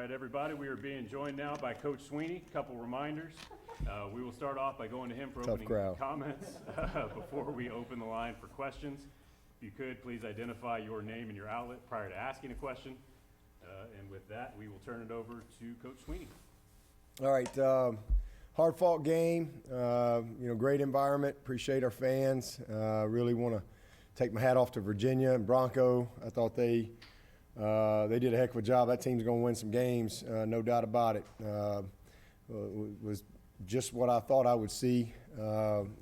right, everybody, we are being joined now by Coach Swinney. A couple reminders. We will start off by going to him for opening comments before we open the line for questions. If you could, please identify your name and your outlet prior to asking a question. And with that, we will turn it over to Coach Swinney. All right, hard-fought game. Great environment. Appreciate our fans. Really want to take my hat off to Virginia and Bronco. I thought they did a heck of a job. That team's going to win some games, no doubt about it. Was just what I thought I would see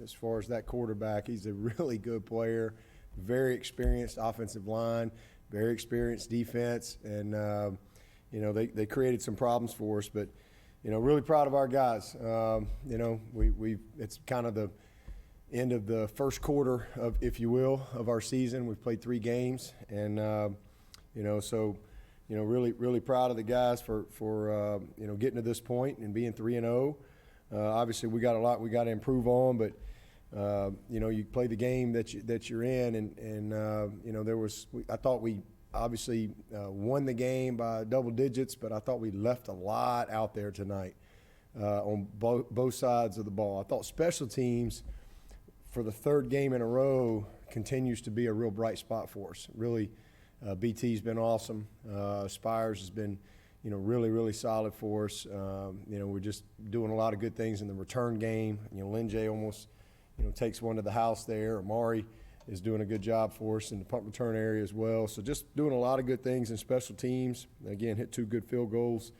as far as that quarterback. He's a really good player, very experienced offensive line, very experienced defense, and they created some problems for us. But really proud of our guys. It's kind of the end of the first quarter of, if you will, of our season. We've played 3 games, and really proud of the guys for getting to this point and being 3-0. Obviously, we got a lot we got to improve on, but you play the game that you're in, and I thought we obviously won the game by double digits, but I thought we left a lot out there tonight on both sides of the ball. I thought special teams for the 3rd game in a row continues to be a real bright spot for us. Really, BT's been awesome. Spires has been, really solid for us. We're just doing a lot of good things in the return game. Lynn J almost, takes one to the house there. Amari is doing a good job for us in the punt return area as well. So just doing a lot of good things in special teams. Again, hit 2 good field goals.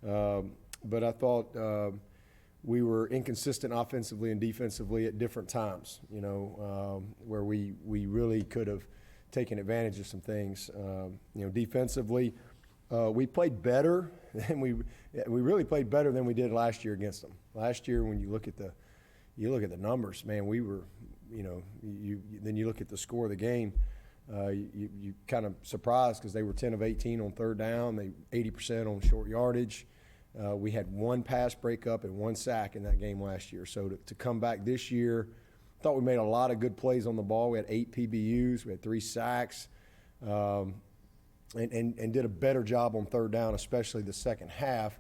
But I thought we were inconsistent offensively and defensively at different times, where we really could have taken advantage of some things. Defensively, we played better than we really played better than we did last year against them. Last year, when you look at the numbers, man, we were, then you look at the score of the game, you kind of surprised because they were 10 of 18 on 3rd down, they 80% on short yardage. We had 1 pass breakup and 1 sack in that game last year. So to come back this year, thought we made a lot of good plays on the ball. We had 8 PBUs, we had 3 sacks, and did a better job on 3rd down, especially the second half.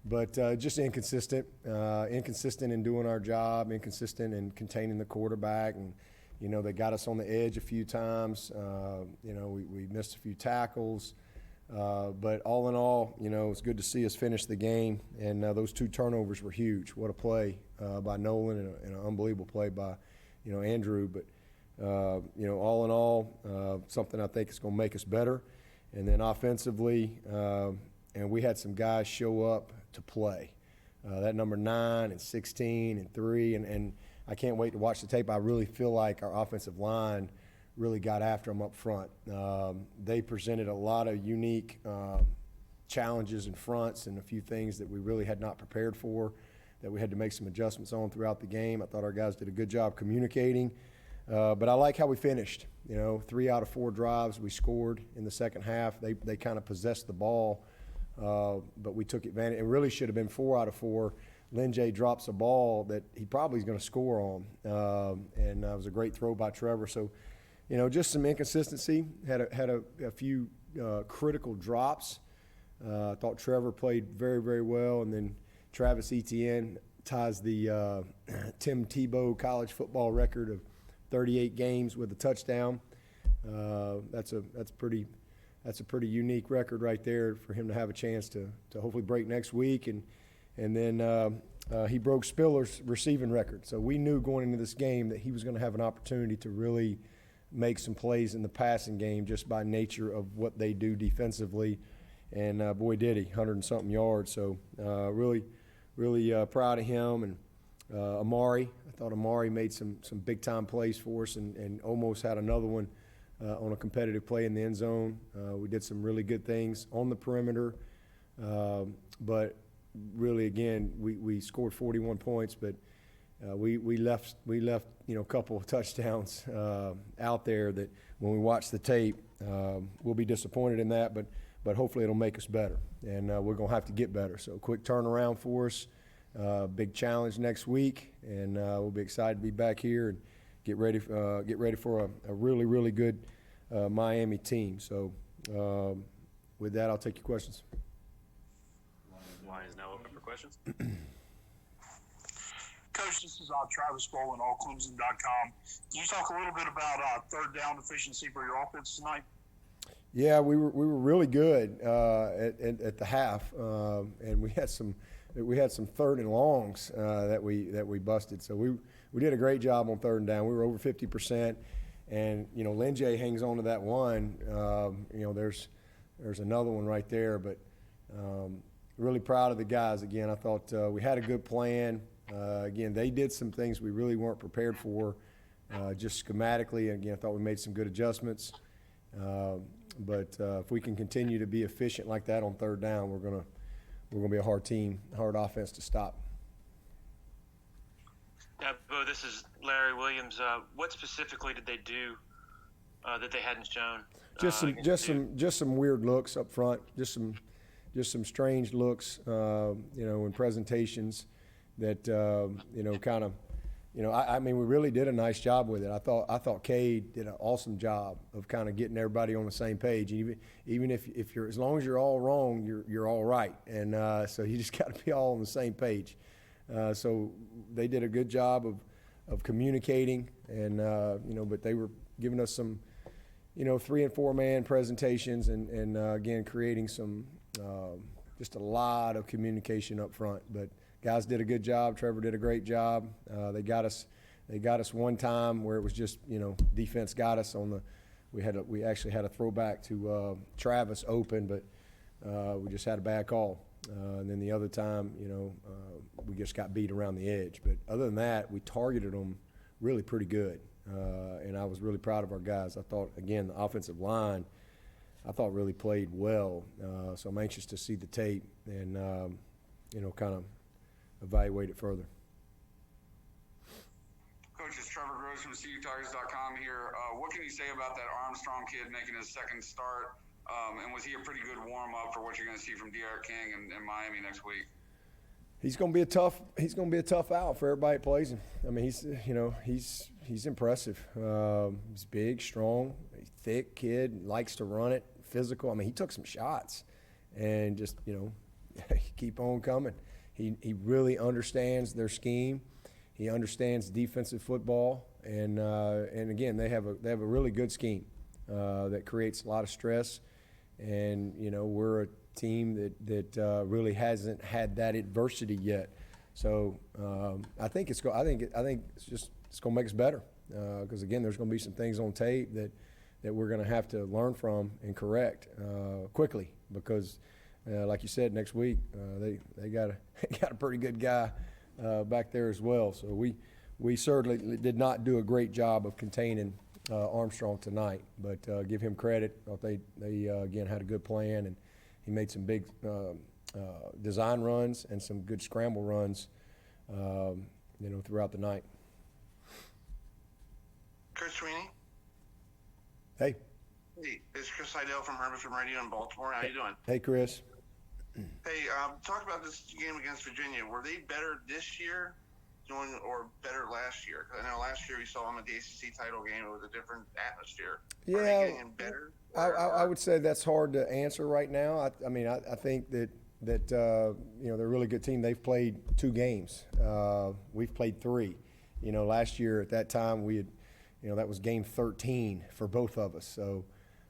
But just inconsistent in doing our job, inconsistent in containing the quarterback, and they got us on the edge a few times. We missed a few tackles, but all in all, it's good to see us finish the game. And those 2 turnovers were huge. What a play by Nolan and an unbelievable play by Andrew. But all in all, something I think is going to make us better. And then offensively, and we had some guys show up to play. That number 9 and 16 and 3, and I can't wait to watch the tape. I really feel like our offensive line really got after them up front. They presented a lot of unique challenges and fronts and a few things that we really had not prepared for, that we had to make some adjustments on throughout the game. I thought our guys did a good job communicating. But I like how we finished. 3 out of 4 drives we scored in the second half. They kind of possessed the ball, but we took advantage. It really should have been 4 out of 4. Lynn J drops a ball that he probably is going to score on, and it was a great throw by Trevor. So, just some inconsistency. Had a few critical drops. I thought Trevor played very, very well, and then Travis Etienne ties the Tim Tebow college football record of 38 games with a touchdown. That's a pretty unique record right there for him to have a chance to hopefully break next week. And then he broke Spiller's receiving record. So we knew going into this game that he was going to have an opportunity to really make some plays in the passing game just by nature of what they do defensively. And boy, did he, 100-something yards. So really proud of him. And Amari, I thought Amari made some big-time plays for us and almost had another one on a competitive play in the end zone. We did some really good things on the perimeter. But really, again, we scored 41 points, but we left a couple of touchdowns out there that when we watch the tape, we'll be disappointed in that, but hopefully it'll make us better. And we're going to have to get better. So quick turnaround for us. Big challenge next week, and we'll be excited to be back here and get ready for a really, really good Miami team. So with that, I'll take your questions. line is now open for questions. Coach, this is Travis Bowling, allclemson.com. Can you talk a little bit about third down efficiency for your offense tonight? Yeah, we were really good at the half, and we had some third and longs that we busted. So we did a great job on third and down. We were over 50%, and Lynn J hangs on to that one. There's another one right there, but really proud of the guys. Again, I thought we had a good plan. Again, they did some things we really weren't prepared for, just schematically. Again, I thought we made some good adjustments. But if we can continue to be efficient like that on third down, we're gonna be a hard offense to stop. Yeah, Bo, this is Larry Williams. What specifically did they do that they hadn't shown? Just some weird looks up front. Just some strange looks. In presentations that kind of. I mean, we really did a nice job with it. I thought Cade did an awesome job of kind of getting everybody on the same page. Even if you're, as long as you're all wrong, you're all right. And so you just got to be all on the same page. So they did a good job of communicating, and but they were giving us some, 3 and 4 man presentations, and again creating some just a lot of communication up front. But guys did a good job. Trevor did a great job. They got us one time where it was just, defense got us on the. We actually had a throwback to Travis open, but we just had a bad call. And then the other time, we just got beat around the edge. But other than that, we targeted them really pretty good. And I was really proud of our guys. I thought, again, the offensive line, I thought really played well. So I'm anxious to see the tape and, kind of evaluate it further. Coach, it's Trevor Gross from CUTargets.com here. What can you say about that Armstrong kid making his second start? And was he a pretty good warm-up for what you're going to see from D'Eriq King in Miami next week? He's going to be a tough out for everybody that plays him. I mean, he's impressive. He's big, strong, thick kid, likes to run it, physical. I mean, he took some shots, and just keep on coming. He really understands their scheme. He understands defensive football, and again, they have a really good scheme that creates a lot of stress. And we're a team that really hasn't had that adversity yet. So I think it's gonna make us better, because again, there's going to be some things on tape that we're going to have to learn from and correct quickly, because like you said, next week they got a pretty good guy back there as well. So we certainly did not do a great job of containing Armstrong tonight, but give him credit. I thought they again had a good plan, and he made some big design runs and some good scramble runs, throughout the night. Coach Swinney. Hey. Hey, it's Chris Seidel from Hermiston Radio in Baltimore. How you doing? Hey, Chris. Hey, talk about this game against Virginia. Were they better this year or better last year? Because I know last year we saw them at the ACC title game. It was a different atmosphere. Yeah. Are they getting better? I would say that's hard to answer right now. I think that they're a really good team. They've played 2 games. We've played 3. Last year at that time we had, that was game 13 for both of us. So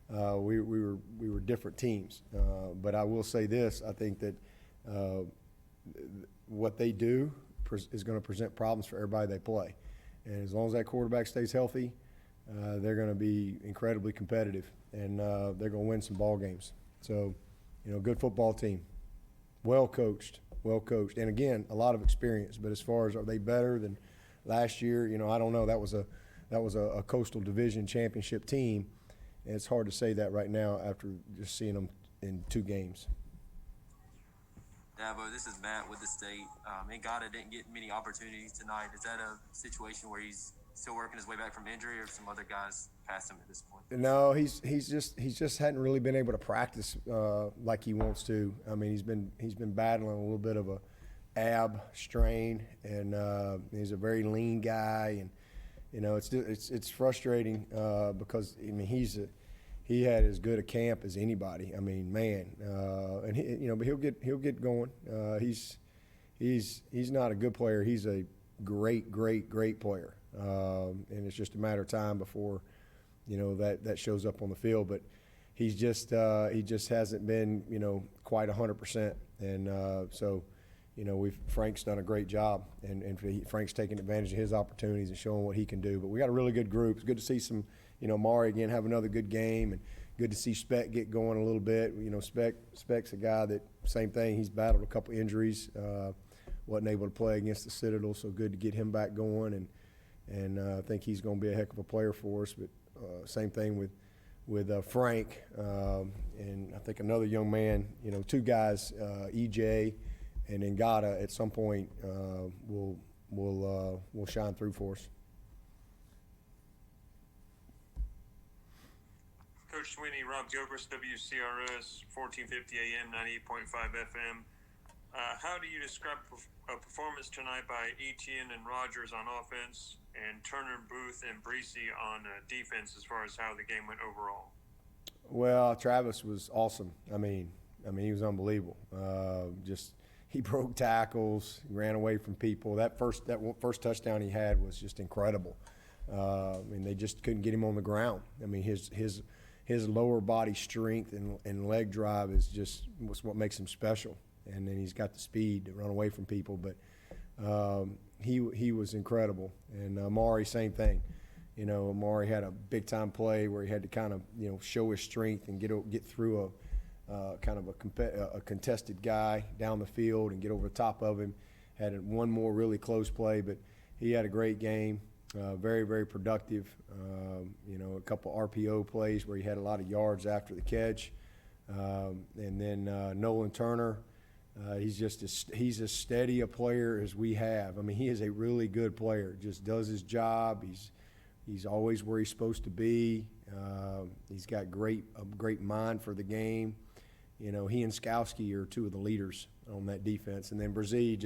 we were different teams. But I will say this: I think that what they do is going to present problems for everybody they play. And as long as that quarterback stays healthy, they're going to be incredibly competitive, and they're going to win some ball games. So, good football team, well coached, and again, a lot of experience. But as far as are they better than last year, I don't know. That was a Coastal Division championship team, and it's hard to say that right now after just seeing them in 2 games. Dabo, this is Matt with the State. Ngata didn't get many opportunities tonight. Is that a situation where he's still working his way back from injury, or some other guys past him at this point? No, he's just hadn't really been able to practice like he wants to. I mean, he's been battling a little bit of a ab strain, and he's a very lean guy, and it's frustrating because he's he had as good a camp as anybody. I mean, man, and but he'll get going. He's not a good player. He's a great player, and it's just a matter of time before that shows up on the field. But he just hasn't been quite 100%, and so Frank's done a great job, and Frank's taking advantage of his opportunities and showing what he can do. But we got a really good group. It's good to see some Mari again have another good game, and good to see Speck get going a little bit. Speck's a guy that same thing. He's battled a couple injuries, wasn't able to play against the Citadel, so good to get him back going, and I think he's going to be a heck of a player for us. But same thing with Frank, and I think another young man. Two guys, EJ and Ngata, at some point will shine through for us. Coach Swinney, Rob Gilchrist, WCRS, 1450 AM, 98.5 FM. How do you describe a performance tonight by Etienne and Rogers on offense, and Turner, Booth, and Breesy on defense as far as how the game went overall? Well, Travis was awesome. I mean, he was unbelievable. He broke tackles, he ran away from people. That first touchdown he had was just incredible. They just couldn't get him on the ground. His lower body strength and leg drive was what makes him special. And then he's got the speed to run away from people. But he was incredible. And Amari, same thing. Amari had a big-time play where he had to kind of, show his strength and get through a contested guy down the field and get over the top of him. Had one more really close play, but he had a great game. Very, very productive. A couple RPO plays where he had a lot of yards after the catch. And then Nolan Turner, he's as steady a player as we have. He is a really good player. Just does his job. He's always where he's supposed to be. He's got a great mind for the game. He and Skowski are two of the leaders on that defense. And then Brzee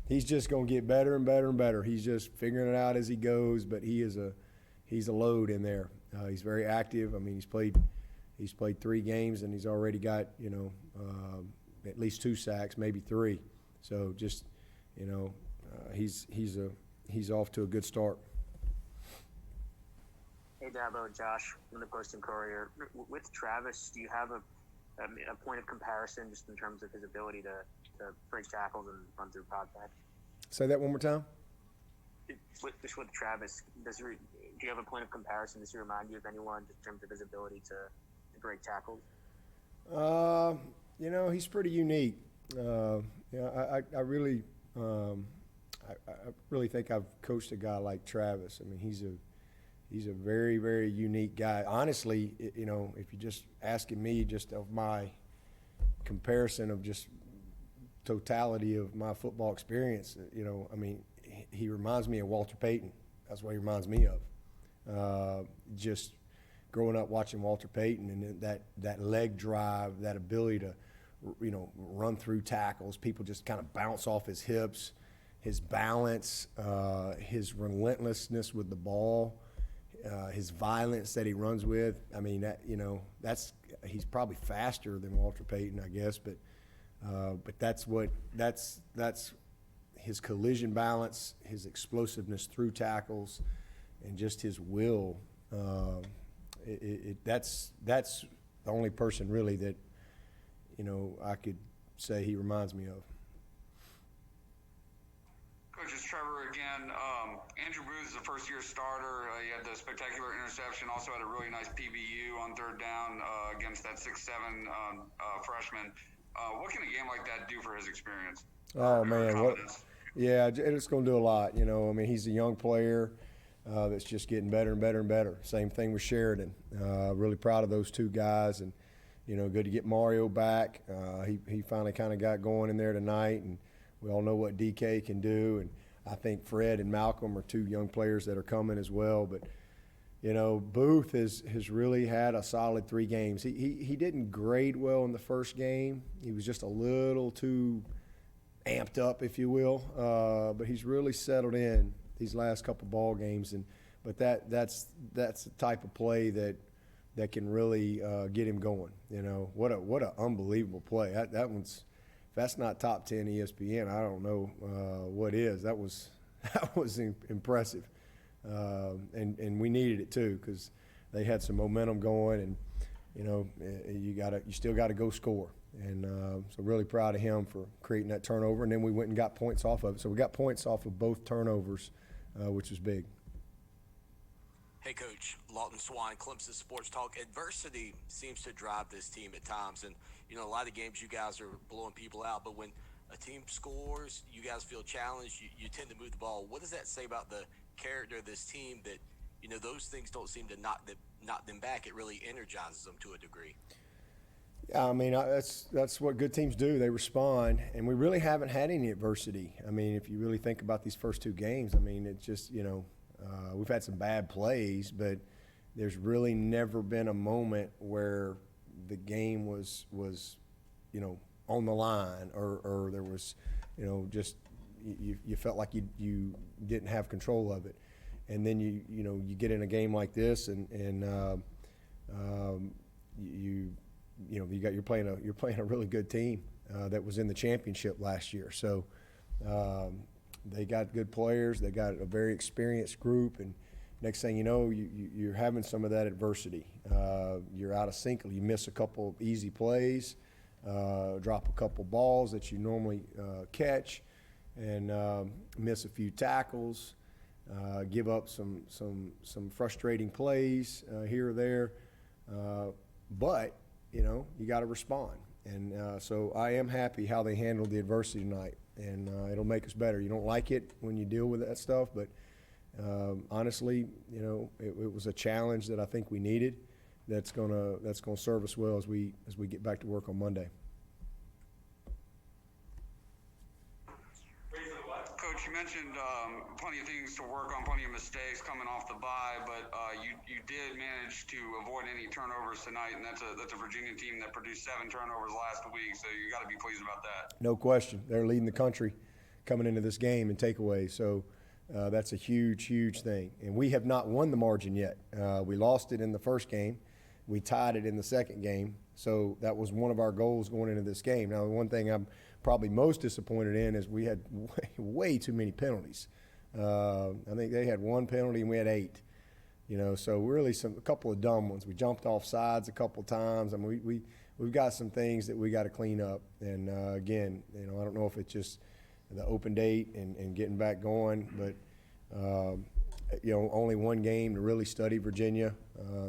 he's just going to get better and better and better. He's just figuring it out as he goes, but he's a load in there. He's very active. He's played 3 games, and he's already got, at least 2 sacks, maybe 3. So just, he's off to a good start. Hey, Dabo, Josh, from the Post-Courier. With Travis, do you have a point of comparison just in terms of his ability to break tackles and run through contact? Say that one more time. With Travis, do you have a point of comparison? Does he remind you of anyone in terms of his ability to break tackles? He's pretty unique. I really think I've coached a guy like Travis. He's a very, very unique guy. Honestly, if you're just asking me just of my comparison of just totality of my football experience, he reminds me of Walter Payton. That's what he reminds me of. Just growing up watching Walter Payton and that leg drive, that ability to, run through tackles. People just kind of bounce off his hips, his balance, his relentlessness with the ball. His violence that he runs with. He's probably faster than Walter Payton, I guess, but that's his collision balance, his explosiveness through tackles, and just his will. That's the only person really that I could say he reminds me of. Coach, it's Trevor again. Andrew Booth is a first-year starter. He had the spectacular interception, also had a really nice PBU on third down against that 6'7" freshman. What can a game like that do for his experience? Oh, man. It's going to do a lot. He's a young player that's just getting better and better and better. Same thing with Sheridan. Really proud of those 2 guys. And, good to get Mario back. He finally kind of got going in there tonight, and we all know what DK can do, and I think Fred and Malcolm are 2 young players that are coming as well. But, Booth has really had a solid 3 games. He didn't grade well in the first game. He was just a little too amped up, if you will. But he's really settled in these last couple ball games, and but that's the type of play that can really get him going. You know, what a unbelievable play. That one's, if that's not top 10 ESPN, I don't know what is. That was impressive, and we needed it too because they had some momentum going, and you know you still got to go score. And so really proud of him for creating that turnover, and then we went and got points off of it. So we got points off of both turnovers, which was big. Hey, Coach, Lawton Swan, Clemson Sports Talk. Adversity seems to drive this team at times. And, you know, a lot of games you guys are blowing people out. But when a team scores, you guys feel challenged, you tend to move the ball. What does that say about the character of this team that, you know, those things don't seem to knock them back? It really energizes them to a degree. Yeah, I mean, that's what good teams do. They respond. And we really haven't had any adversity. I mean, if you really think about these first two games, I mean, it's just, you know, we've had some bad plays, but there's really never been a moment where the game was you know, on the line or there was, you know, just you felt like you didn't have control of it. And then you know you get in a game like this and you're playing a really good team that was in the championship last year. So they got good players. They got a very experienced group, and next thing you know, you're having some of that adversity. You're out of sync. You miss a couple of easy plays, drop a couple balls that you normally catch, and miss a few tackles. Give up some frustrating plays here or there, but you know you got to respond. And so I am happy how they handled the adversity tonight. And it'll make us better. You don't like it when you deal with that stuff, but honestly, you know, it was a challenge that I think we needed. That's gonna serve us well as we get back to work on Monday. Coach, you mentioned plenty of things to work on, plenty of mistakes coming off the bye, but you did manage to avoid any turnovers tonight, and that's a Virginia team that produced 7 turnovers last week, so you got to be pleased about that. No question. They're leading the country coming into this game in takeaways, so that's a huge thing. And we have not won the margin yet. We lost it in the first game. We tied it in the second game, so that was one of our goals going into this game. Now, the one thing I'm probably most disappointed in is we had way too many penalties. I think they had 1 penalty and we had 8. You know, so really a couple of dumb ones. We jumped off sides a couple of times. I mean, we've got some things that we got to clean up. And again, you know, I don't know if it's just the open date and getting back going, but you know, only 1 game to really study Virginia,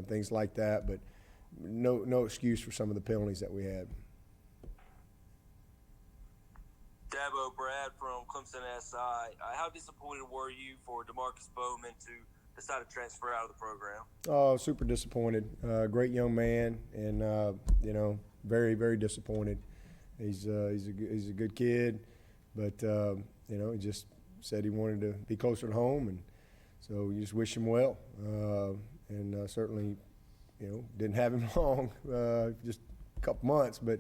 things like that. But no excuse for some of the penalties that we had. Dabo, Brad from Clemson SI. How disappointed were you for DeMarcus Bowman to decide to transfer out of the program? Oh, super disappointed. Great young man, and you know, very disappointed. He's a good kid, but you know, he just said he wanted to be closer to home, and so you just wish him well. And certainly, you know, didn't have him long, just a couple months, but.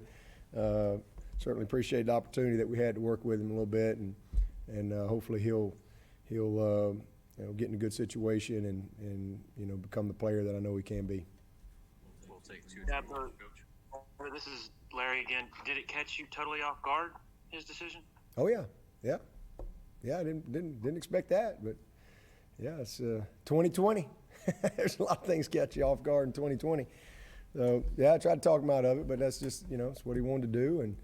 Certainly appreciate the opportunity that we had to work with him a little bit, and hopefully he'll you know, get in a good situation and you know, become the player that I know he can be. We'll take 2 Coach. This is Larry again. Did it catch you totally off guard, his decision? Oh yeah. I didn't expect that, but yeah, it's 2020. There's a lot of things catch you off guard in 2020. So yeah, I tried to talk him out of it, but that's just, you know, it's what he wanted to do, and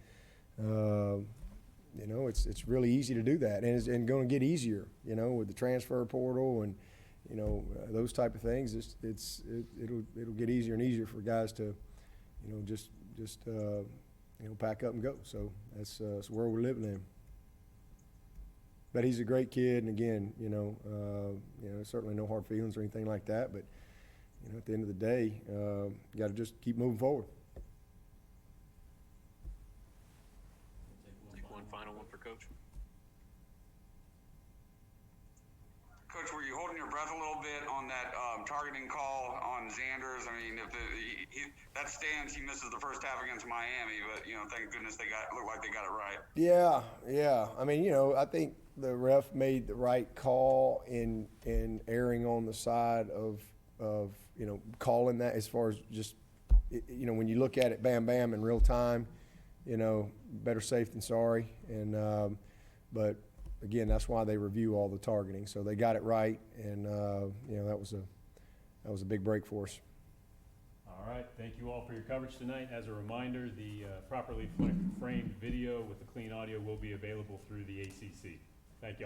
you know, it's really easy to do that, and it's going to get easier, you know, with the transfer portal and you know those type of things. It'll get easier and easier for guys to, you know, just you know, pack up and go. So that's where we're living in. But he's a great kid, and again, you know, certainly no hard feelings or anything like that. But you know, at the end of the day, you got to just keep moving forward. We'll take one final one for Coach. Coach, were you holding your breath a little bit on that targeting call on Xanders? I mean, if that stands, he misses the first half against Miami, but you know, thank goodness looked like they got it right. Yeah. I mean, you know, I think the ref made the right call in erring on the side of calling that, as far as just, when you look at it bam in real time, better safe than sorry. And but again, that's why they review all the targeting. So they got it right, and that was a big break for us. All right, thank you all for your coverage tonight. As a reminder, the properly framed video with the clean audio will be available through the ACC. Thank you all.